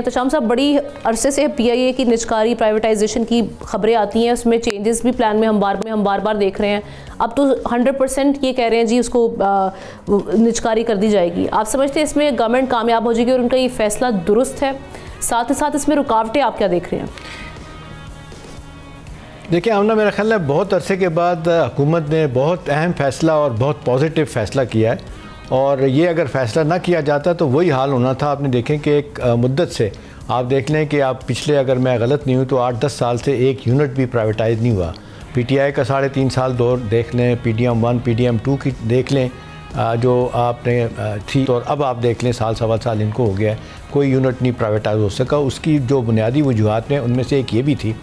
तो शाम साहब, बड़ी अरसे से पीआईए की निजकारी प्राइवेटाइजेशन की खबरें आती हैं, उसमें चेंजेस भी प्लान में हम बार बार देख रहे हैं। अब तो 100% ये कह रहे हैं जी उसको निजकारी कर दी जाएगी। आप समझते हैं इसमें गवर्नमेंट कामयाब हो जाएगी और उनका ये फैसला दुरुस्त है? साथ ही साथ इसमें रुकावटें आप क्या देख रहे हैं? देखिए आमना, मेरा ख्याल है बहुत अरसे के बाद हुकूमत ने बहुत अहम फ़ैसला और बहुत पॉजिटिव फ़ैसला किया है, और ये अगर फ़ैसला ना किया जाता तो वही हाल होना था। आपने देखें कि एक मुद्दत से आप देख लें कि आप पिछले, अगर मैं गलत नहीं हूँ तो 8-10 साल से एक यूनिट भी प्राइवेटाइज नहीं हुआ। पीटीआई का 3.5 साल दौर देख लें, PDM 1 PDM 2 की देख लें जो आपने थी, और अब आप देख लें साल सवा साल इनको हो गया है, कोई यूनिट नहीं प्राइवेटाइज हो सका। उसकी जो बुनियादी वजूहत हैं उनमें से एक ये भी थी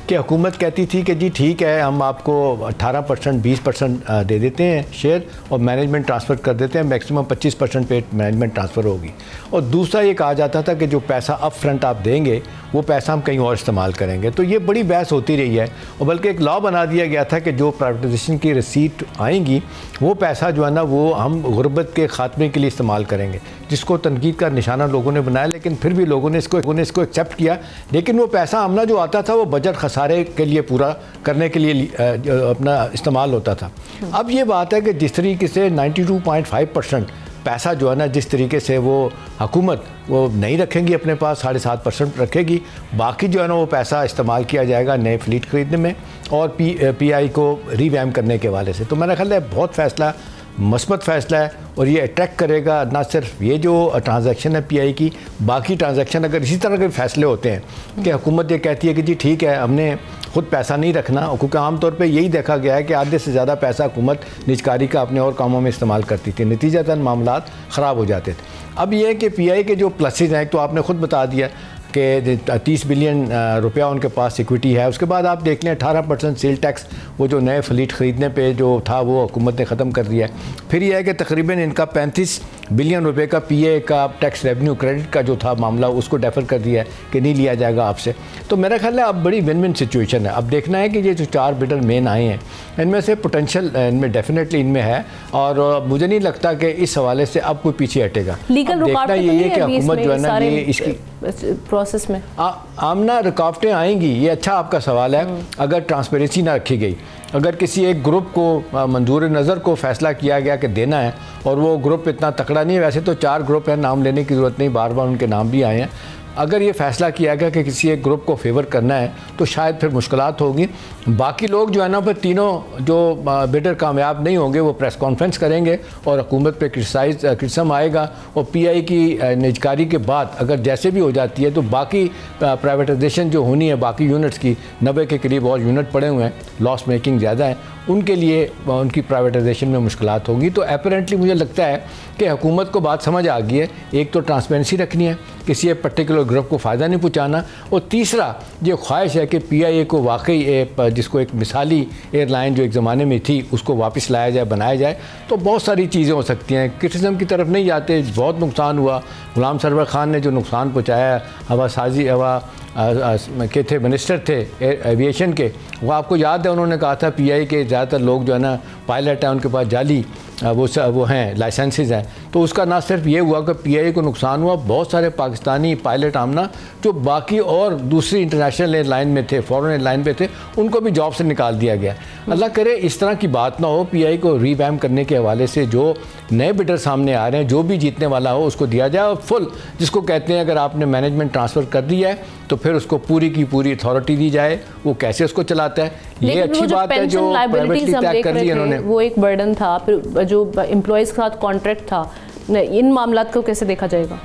कि हुकूमत कहती थी कि जी ठीक है, हम आपको 18% 20% दे देते हैं शेयर और मैनेजमेंट ट्रांसफ़र कर देते हैं, मैक्सिमम 25% पे मैनेजमेंट ट्रांसफ़र होगी। और दूसरा ये कहा जाता था कि जो पैसा अप फ्रंट आप देंगे वो पैसा हम कहीं और इस्तेमाल करेंगे। तो ये बड़ी बहस होती रही है, और बल्कि एक लॉ बना दिया गया था कि जो प्राइवेटाइजेशन की रिसीट आएंगी वो पैसा जो है ना वो हम गुर्बत के ख़ात्मे के लिए इस्तेमाल करेंगे, जिसको तनकीद का निशाना लोगों ने बनाया। लेकिन फिर भी लोगों ने इसको एक्सेप्ट किया। लेकिन वो पैसा हमना जो आता था वो बजट खसारे के लिए पूरा करने के लिए अपना इस्तेमाल होता था। अब ये बात है कि जिस तरीके से 92.5% पैसा जो है ना, जिस तरीके से वो हुकूमत वो नहीं रखेंगी अपने पास, 7.5% रखेगी, बाकी जो है ना वो पैसा इस्तेमाल किया जाएगा नए फ्लीट ख़रीदने में और पीआई को रीवैम्प करने के हवाले से। तो मेरा ख्याल है बहुत फ़ैसला मस्बत फ़ैसला है, और ये अट्रैक्ट करेगा ना सिर्फ ये जो ट्रांजैक्शन है पीआई की, बाकी ट्रांजैक्शन अगर इसी तरह के फ़ैसले होते हैं कि हुकूमत ये कहती है कि जी ठीक है हमने खुद पैसा नहीं रखना, क्योंकि आमतौर पे यही देखा गया है कि आधे से ज़्यादा पैसा हुकूमत निजकारी का अपने और कामों में इस्तेमाल करती थी, नतीजतन मामलात ख़राब हो जाते थे। अब ये है कि पीआई के जो प्लसेज हैं, तो आपने ख़ुद बता दिया कि 30 बिलियन रुपया उनके पास इक्विटी है। उसके बाद आप देख लें 18% सेल टैक्स वो जो नए फ्लीट ख़रीदने पे जो था वो हुकूमत ने ख़त्म कर दिया है। फिर यह है कि तकरीबन इनका 35 बिलियन रुपए का पीए का टैक्स रेवेन्यू क्रेडिट का जो था मामला उसको डेफर कर दिया है कि नहीं लिया जाएगा आपसे। तो मेरा ख्याल है अब बड़ी विन विन सिचुएशन है। अब देखना है कि ये जो 4 बिडर मेन आए हैं इनमें से पोटेंशियल इनमें डेफिनेटली इनमें है, और मुझे नहीं लगता कि इस हवाले से अब कोई पीछे हटेगा। देखना ये है कि हुकूमत जो है ना ये इसकी प्रोसेस में आमना रुकावटें आएंगी, ये अच्छा आपका सवाल है। अगर ट्रांसपेरेंसी ना रखी गई, अगर किसी एक ग्रुप को मंजूर नज़र को फ़ैसला किया गया कि देना है और वो ग्रुप इतना तकड़ा नहीं है, वैसे तो 4 ग्रुप हैं, नाम लेने की ज़रूरत नहीं, बार बार उनके नाम भी आए हैं। अगर ये फ़ैसला किया गया कि किसी एक ग्रुप को फेवर करना है तो शायद फिर मुश्किलात होगी। बाकी लोग जो है ना, फिर तीनों जो बिडर कामयाब नहीं होंगे वो प्रेस कॉन्फ्रेंस करेंगे और हुकूमत पे क्रिटिसिज्म आएगा, और पीआई की निजकारी के बाद अगर जैसे भी हो जाती है तो बाकी प्राइवेटाइजेशन जो होनी है बाकी यूनिट्स की 90 के करीब और यूनिट पड़े हुए हैं, लॉस मेकिंग ज़्यादा है, उनके लिए उनकी प्राइवेटाइजेशन में मुश्किलात होगी। तो अपरेंटली मुझे लगता है कि हुकूमत को बात समझ आ गई है, एक तो ट्रांसपेरेंसी रखनी है, किसी एक पर्टिकुलर ग्रुप को फ़ायदा नहीं पहुंचाना, और तीसरा ये ख्वाहिश है कि पीआईए को वाकई जिसको एक मिसाली एयरलाइन जो एक ज़माने में थी उसको वापस लाया जाए, बनाया जाए। तो बहुत सारी चीज़ें हो सकती हैं, क्रिटिसिज्म की तरफ नहीं जाते। बहुत नुकसान हुआ, गुलाम सरवर खान ने जो नुकसान पहुँचाया, हवासाजी के थे मिनिस्टर थे एविएशन के, वो आपको याद है उन्होंने कहा था पीआई के ज़्यादातर लोग जो है ना पायलट हैं उनके पास जाली वो हैं लाइसेंसेस हैं। तो उसका ना सिर्फ ये हुआ कि पीआई को नुकसान हुआ, बहुत सारे पाकिस्तानी पायलट आमना जो बाकी और दूसरी इंटरनेशनल एयरलाइन में थे, फॉरेन एयरलाइन पे थे, उनको भी जॉब से निकाल दिया गया। अल्लाह करे इस तरह की बात ना हो। पीआई को रीवैम्प करने के हवाले से जो नए बिडर सामने आ रहे हैं, जो भी जीतने वाला हो उसको दिया जाए, और फुल जिसको कहते हैं अगर आपने मैनेजमेंट ट्रांसफ़र कर दिया है तो फिर उसको पूरी की पूरी अथॉरिटी दी जाए, वो कैसे उसको चलाता है। ये अच्छी बात है जो प्राइवेटली तय कर लिया इन्होंने। वो एक बर्डन था, फिर जो एम्प्लॉयज़ के साथ कॉन्ट्रैक्ट था, इन मामलात को कैसे देखा जाएगा?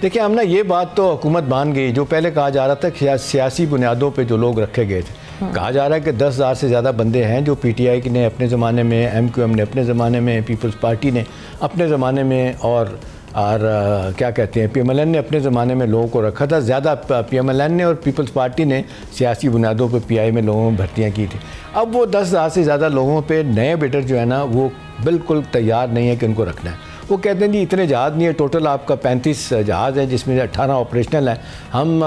देखिए हमने ये बात तो हुकूमत मान गई, जो पहले कहा जा रहा था कि सियासी बुनियादों पे जो लोग रखे गए थे। कहा जा रहा है कि 10,000 से ज़्यादा बंदे हैं जो पीटीआई ने अपने ज़माने में, एमक्यूएम ने अपने ज़माने में, पीपल्स पार्टी ने अपने ज़माने में, और क्या कहते हैं पीएमएलएन ने अपने ज़माने में लोगों को रखा था। ज़्यादा पीएमएलएन ने और पीपल्स पार्टी ने सियासी बुनियादों पर पीआई में लोगों में भर्तियाँ की थी। अब वो 10,000 से ज़्यादा लोगों पे नए बिडर जो है ना वो बिल्कुल तैयार नहीं है कि उनको रखना है। वो कहते हैं जी इतने जहाज़ नहीं है, टोटल आपका 35 जहाज़ है जिसमें 18 ऑपरेशनल हैं, हम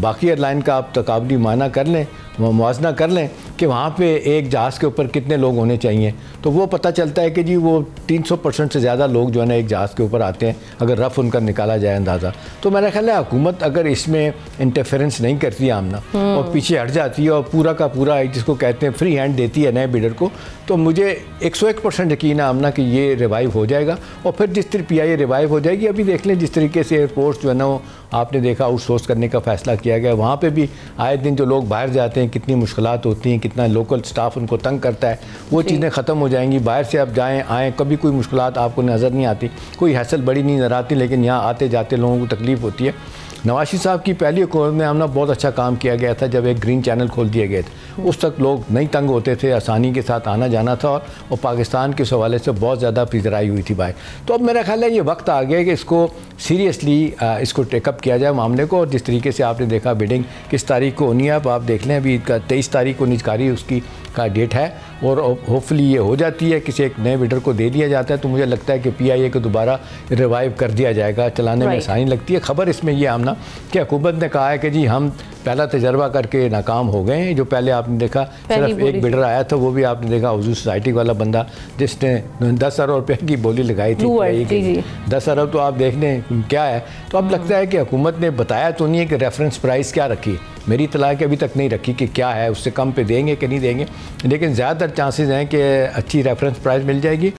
बाकी एयरलाइन का आप तकाबली माना कर लें, मुआवजा कर लें कि वहाँ पे एक जहाज़ के ऊपर कितने लोग होने चाहिए, तो वो पता चलता है कि जी वो 300% से ज़्यादा लोग जो है ना एक जहाज़ के ऊपर आते हैं, अगर रफ़ उनका निकाला जाए अंदाज़ा। तो मेरा ख्याल है हुकूमत अगर इसमें इंटरफेरेंस नहीं करती आमना और पीछे हट जाती है और पूरा का पूरा जिसको कहते हैं फ्री हैंड देती है नए बिडर को, तो मुझे 101% यकीन है आमना कि ये रिवाइव हो जाएगा। और फिर जिस तरह PIA रिवाइव हो जाएगी, अभी देख लें जिस तरीके से एयरपोर्ट्स जो है ना वो आपने देखा आउटसोर्स करने का फ़ैसला किया गया, वहाँ पे भी आए दिन जो लोग बाहर जाते हैं कितनी मुश्किलात होती हैं, कितना लोकल स्टाफ उनको तंग करता है, वो चीज़ें ख़त्म हो जाएंगी। बाहर से आप जाएँ आएँ कभी कोई मुश्किलात आपको नज़र नहीं आती, कोई हैसल बड़ी नहीं नज़र आती, लेकिन यहाँ आते जाते लोगों को तकलीफ़ होती है। नवाज शरीफ साहब की पहली हुकूमत में हमने बहुत अच्छा काम किया गया था, जब एक ग्रीन चैनल खोल दिए गए थे, उस तक लोग नहीं तंग होते थे, आसानी के साथ आना जाना था और पाकिस्तान के हवाले से बहुत ज़्यादा पिजराई हुई थी भाई। तो अब मेरा ख्याल है ये वक्त आ गया कि इसको सीरियसली इसको टेकअप किया जाए मामले को। और जिस तरीके से आपने देखा बिडिंग किस तारीख को होनी है, अब आप देख लें अभी 23 तारीख को निजकारी उसकी का डेट है और होपफुली ये हो जाती है, किसी एक नए बिडर को दे दिया जाता है, तो मुझे लगता है कि PIA को दोबारा रिवाइव कर दिया जाएगा, चलाने में आसानी लगती है। ख़बर इसमें ये आमना कि हुकूमत ने कहा है कि जी हम पहला तजर्बा करके नाकाम हो गए हैं। जो पहले आपने देखा सिर्फ एक बिडर आया था, वो भी आपने देखा हुजूर सोसाइटी वाला बंदा जिसने 10 अरब रुपये की बोली लगाई थी। 10 अरब तो आप देख लें क्या है। तो अब लगता है कि हुकूमत ने बताया तो नहीं है कि रेफरेंस प्राइस क्या रखी, मेरी इत्तला के अभी तक नहीं रखी कि क्या है, उससे कम पे देंगे कि नहीं देंगे, लेकिन ज़्यादातर चांसेस हैं कि अच्छी रेफरेंस प्राइस मिल जाएगी।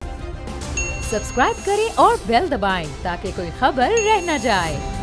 सब्सक्राइब करें और बेल दबाएं ताकि कोई खबर रह न जाए।